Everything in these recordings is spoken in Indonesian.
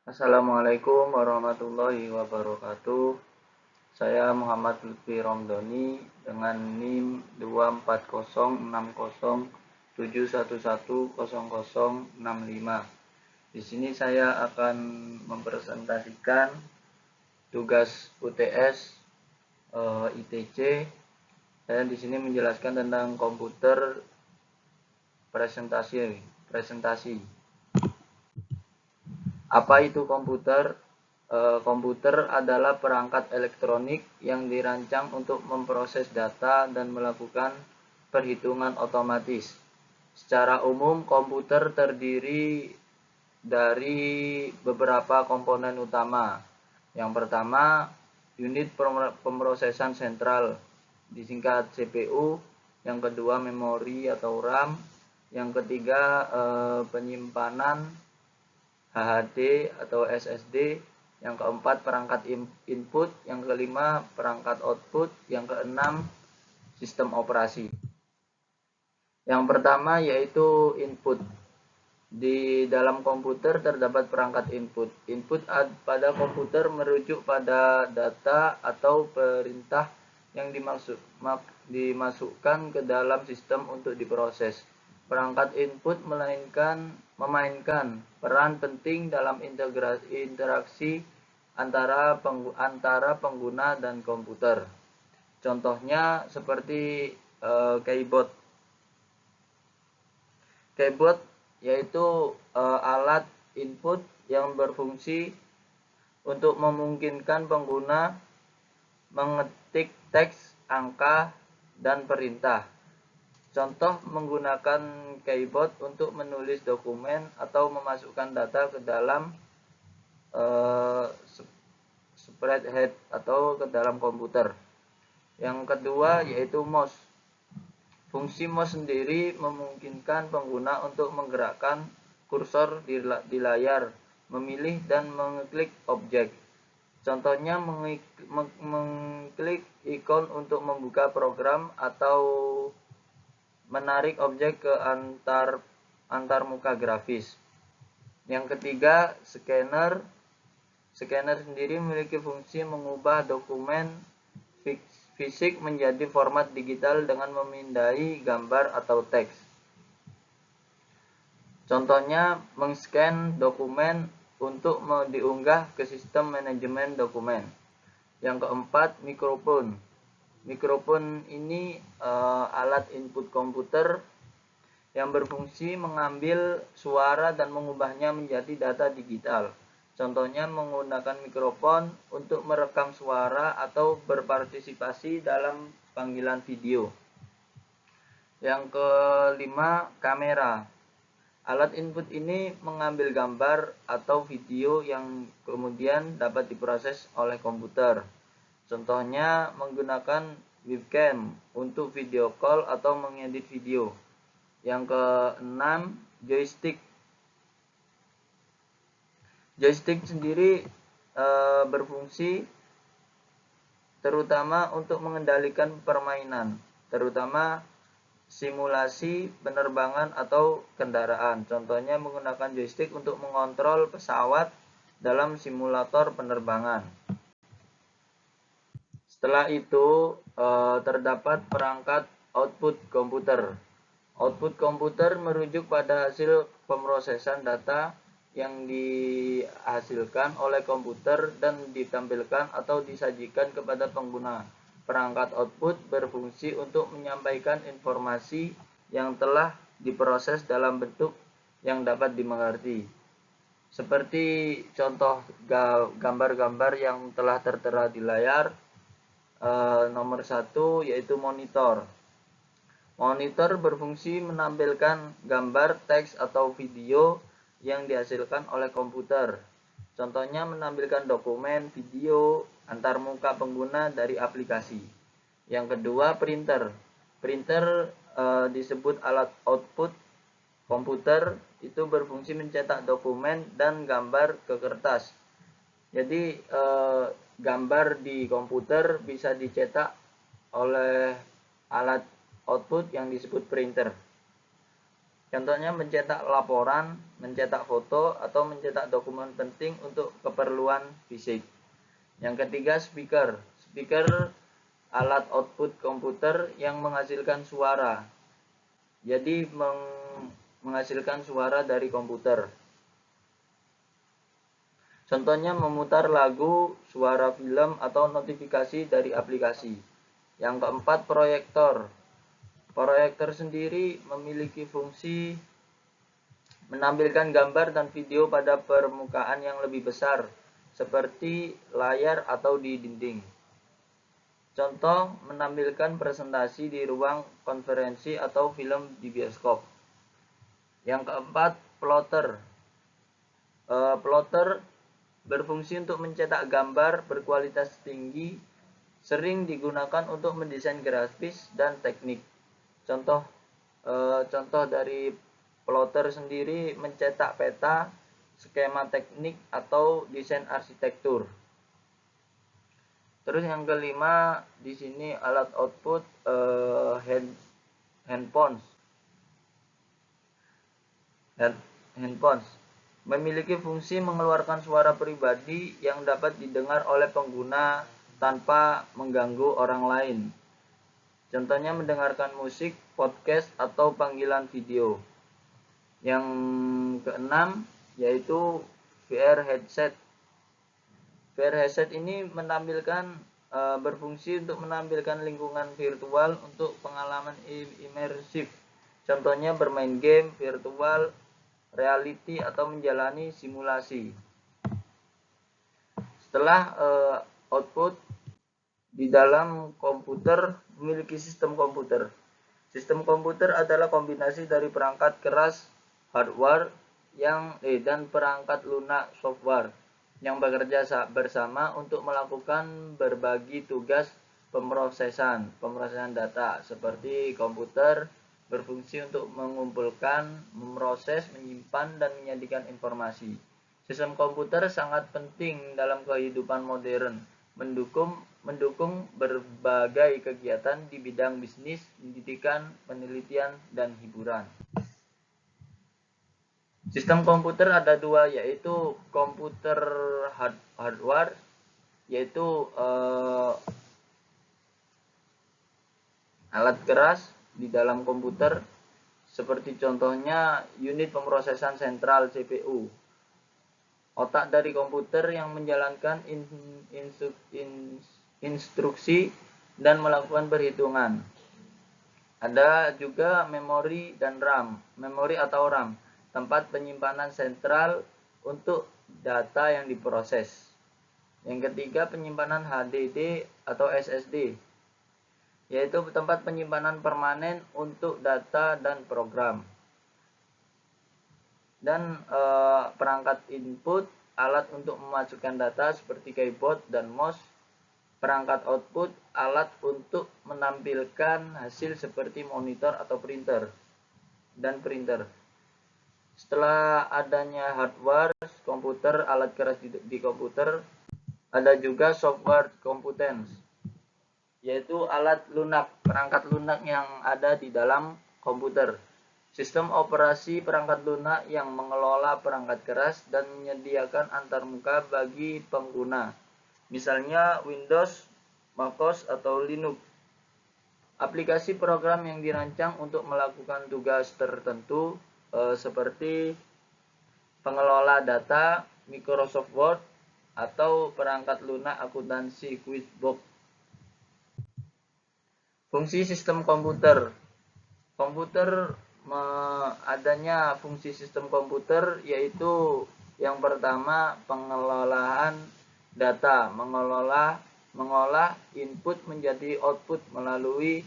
Assalamualaikum warahmatullahi wabarakatuh. Saya Muhammad Lutfi Romdoni dengan NIM 2406071100065. Di sini saya akan mempresentasikan tugas UTS ITC. Saya di sini menjelaskan tentang komputer presentasi. Apa itu komputer? Komputer adalah perangkat elektronik yang dirancang untuk memproses data dan melakukan perhitungan otomatis. Secara umum, komputer terdiri dari beberapa komponen utama. Yang pertama, unit pemrosesan sentral, disingkat CPU. Yang kedua, memori atau RAM. Yang ketiga, penyimpanan HDD atau SSD. Yang keempat, perangkat input. Yang kelima, perangkat output. Yang keenam, sistem operasi. Yang pertama yaitu input. Di dalam komputer terdapat perangkat input. Input pada komputer merujuk pada data atau perintah yang dimasukkan ke dalam sistem untuk diproses. Perangkat input memainkan peran penting dalam interaksi antara pengguna dan komputer. Contohnya seperti keyboard. Keyboard yaitu alat input yang berfungsi untuk memungkinkan pengguna mengetik teks, angka, dan perintah. Contoh menggunakan keyboard untuk menulis dokumen atau memasukkan data ke dalam spreadsheet atau ke dalam komputer. Yang kedua yaitu mouse. Fungsi mouse sendiri memungkinkan pengguna untuk menggerakkan kursor di layar, memilih dan mengeklik objek. Contohnya mengklik ikon untuk membuka program atau menarik objek ke antar muka grafis. Yang ketiga, scanner. Scanner sendiri memiliki fungsi mengubah dokumen fisik menjadi format digital dengan memindai gambar atau teks. Contohnya, mengscan dokumen untuk diunggah ke sistem manajemen dokumen. Yang keempat, mikrofon. Mikrofon ini alat input komputer yang berfungsi mengambil suara dan mengubahnya menjadi data digital. Contohnya menggunakan mikrofon untuk merekam suara atau berpartisipasi dalam panggilan video. Yang kelima, kamera. Alat input ini mengambil gambar atau video yang kemudian dapat diproses oleh komputer. Contohnya menggunakan webcam untuk video call atau mengedit video. Yang keenam, joystick. Joystick sendiri berfungsi terutama untuk mengendalikan permainan, terutama simulasi penerbangan atau kendaraan. Contohnya menggunakan joystick untuk mengontrol pesawat dalam simulator penerbangan. Setelah itu terdapat perangkat output komputer. Output komputer merujuk pada hasil pemrosesan data yang dihasilkan oleh komputer dan ditampilkan atau disajikan kepada pengguna. Perangkat output berfungsi untuk menyampaikan informasi yang telah diproses dalam bentuk yang dapat dimengerti. Seperti contoh gambar-gambar yang telah tertera di layar. Nomor 1 yaitu monitor. Monitor berfungsi menampilkan gambar, teks, atau video yang dihasilkan oleh komputer. Contohnya menampilkan dokumen, video, antarmuka pengguna dari aplikasi. Yang kedua, printer. Printer disebut alat output komputer, itu berfungsi mencetak dokumen dan gambar ke kertas. Jadi gambar di komputer bisa dicetak oleh alat output yang disebut printer. Contohnya mencetak laporan, mencetak foto, atau mencetak dokumen penting untuk keperluan fisik. Yang ketiga, speaker. Speaker alat output komputer yang menghasilkan suara. Jadi menghasilkan suara dari komputer. Contohnya memutar lagu, suara film, atau notifikasi dari aplikasi. Yang keempat, proyektor. Proyektor sendiri memiliki fungsi menampilkan gambar dan video pada permukaan yang lebih besar, seperti layar atau di dinding. Contoh, menampilkan presentasi di ruang konferensi atau film di bioskop. Yang keempat, plotter. Plotter berfungsi untuk mencetak gambar berkualitas tinggi, sering digunakan untuk mendesain grafis dan teknik. Contoh dari plotter sendiri mencetak peta, skema teknik, atau desain arsitektur. Terus yang kelima di sini alat output handphones. Memiliki fungsi mengeluarkan suara pribadi yang dapat didengar oleh pengguna tanpa mengganggu orang lain. Contohnya mendengarkan musik, podcast, atau panggilan video. Yang keenam yaitu VR headset. VR headset ini berfungsi untuk menampilkan lingkungan virtual untuk pengalaman imersif. Contohnya bermain game virtual reality atau menjalani simulasi. Setelah output di dalam komputer memiliki sistem komputer. Sistem komputer adalah kombinasi dari perangkat keras hardware dan perangkat lunak software yang bekerja bersama untuk melakukan berbagi tugas pemrosesan data. Seperti komputer berfungsi untuk mengumpulkan, memproses, menyimpan, dan menyajikan informasi. Sistem komputer sangat penting dalam kehidupan modern, mendukung berbagai kegiatan di bidang bisnis, pendidikan, penelitian, dan hiburan. Sistem komputer ada dua, yaitu komputer hardware, yaitu alat keras di dalam komputer, seperti contohnya unit pemrosesan sentral CPU, otak dari komputer yang menjalankan instruksi dan melakukan perhitungan. Ada juga memori dan RAM. Memori atau RAM, tempat penyimpanan sentral untuk data yang diproses. Yang ketiga, penyimpanan HDD atau SSD, yaitu tempat penyimpanan permanen untuk data dan program. Dan perangkat input, alat untuk memasukkan data seperti keyboard dan mouse. Perangkat output, alat untuk menampilkan hasil seperti monitor atau printer. Setelah adanya hardware komputer, alat keras di komputer, ada juga software computers, yaitu alat lunak, perangkat lunak yang ada di dalam komputer. Sistem operasi perangkat lunak yang mengelola perangkat keras dan menyediakan antarmuka bagi pengguna. Misalnya Windows, MacOS, atau Linux. Aplikasi program yang dirancang untuk melakukan tugas tertentu seperti pengelola data, Microsoft Word, atau perangkat lunak akuntansi QuickBooks. Fungsi sistem komputer. Adanya fungsi sistem komputer yaitu yang pertama pengelolaan data, mengolah input menjadi output melalui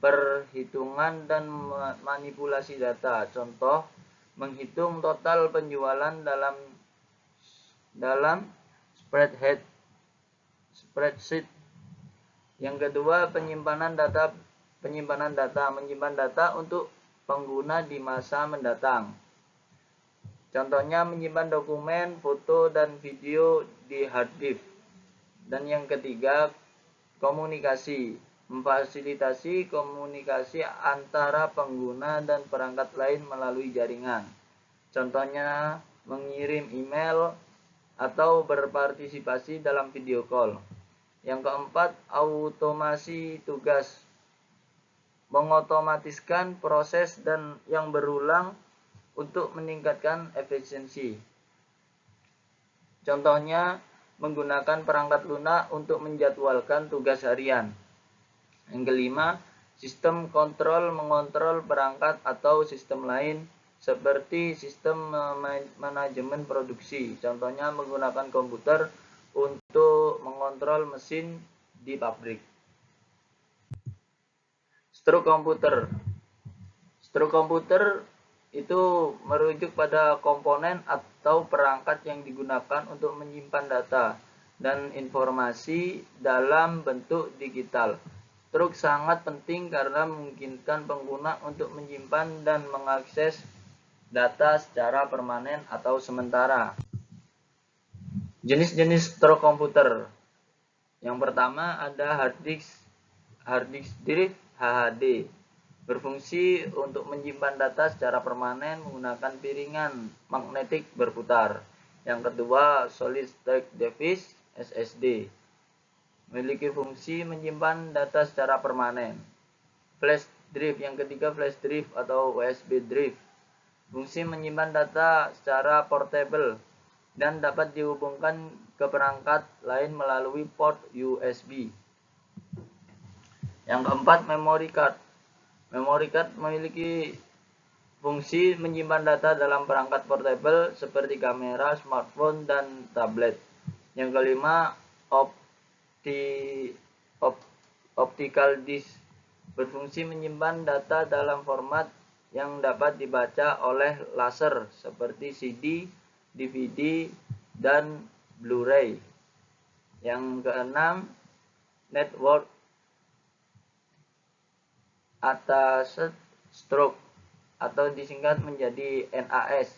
perhitungan dan manipulasi data. Contoh, menghitung total penjualan dalam spreadsheet. Yang kedua, menyimpan data untuk pengguna di masa mendatang. Contohnya menyimpan dokumen, foto, dan video di hard disk. Dan yang ketiga, komunikasi. memfasilitasi komunikasi antara pengguna dan perangkat lain melalui jaringan. Contohnya mengirim email atau berpartisipasi dalam video call. Yang keempat, automasi tugas. Mengotomatiskan proses dan yang berulang untuk meningkatkan efisiensi. Contohnya menggunakan perangkat lunak untuk menjadwalkan tugas harian. Yang kelima, sistem kontrol mengontrol perangkat atau sistem lain seperti sistem manajemen produksi. Contohnya menggunakan komputer untuk mengontrol mesin di pabrik. Struktur komputer. Struktur komputer itu merujuk pada komponen atau perangkat yang digunakan untuk menyimpan data dan informasi dalam bentuk digital. Struktur sangat penting karena memungkinkan pengguna untuk menyimpan dan mengakses data secara permanen atau sementara. Jenis-jenis struktur komputer. Yang pertama ada hard disk drive HDD. Berfungsi untuk menyimpan data secara permanen menggunakan piringan magnetik berputar. Yang kedua, solid state device SSD. Memiliki fungsi menyimpan data secara permanen. Flash drive. Yang ketiga, flash drive atau USB drive. Fungsi menyimpan data secara portable dan dapat dihubungkan ke perangkat lain melalui port USB. Yang keempat, memory card. Memory card memiliki fungsi menyimpan data dalam perangkat portable seperti kamera, smartphone, dan tablet. Yang kelima, optical disk. Berfungsi menyimpan data dalam format yang dapat dibaca oleh laser seperti CD, DVD, dan Blu-ray. Yang keenam, network attached storage atau disingkat menjadi NAS.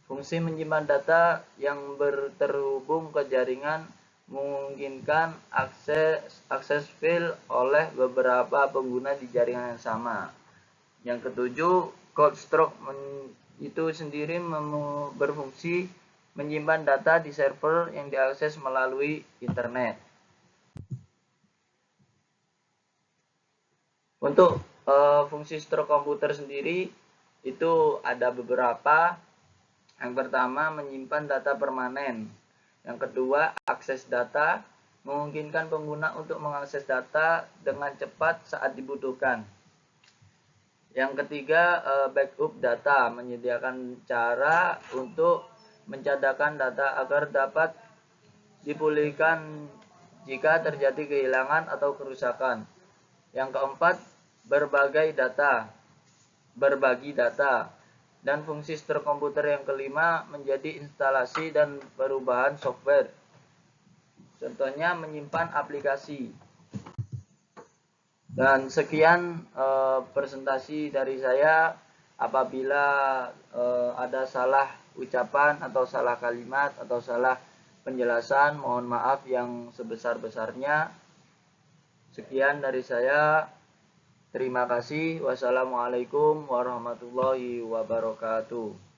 Fungsi menyimpan data yang terhubung ke jaringan memungkinkan akses file oleh beberapa pengguna di jaringan yang sama. Yang ketujuh, cold storage itu sendiri berfungsi menyimpan data di server yang diakses melalui internet. Untuk fungsi struktur komputer sendiri itu ada beberapa. Yang pertama, menyimpan data permanen. Yang kedua, akses data, memungkinkan pengguna untuk mengakses data dengan cepat saat dibutuhkan. Yang ketiga, backup data, menyediakan cara untuk mencadangkan data agar dapat dipulihkan jika terjadi kehilangan atau kerusakan. Yang keempat, berbagi data. Dan fungsi struktur komputer yang kelima menjadi instalasi dan perubahan software. Contohnya menyimpan aplikasi. Dan sekian presentasi dari saya. Apabila ada salah ucapan atau salah kalimat atau salah penjelasan, mohon maaf yang sebesar-besarnya. Sekian dari saya. Terima kasih. Wassalamualaikum warahmatullahi wabarakatuh.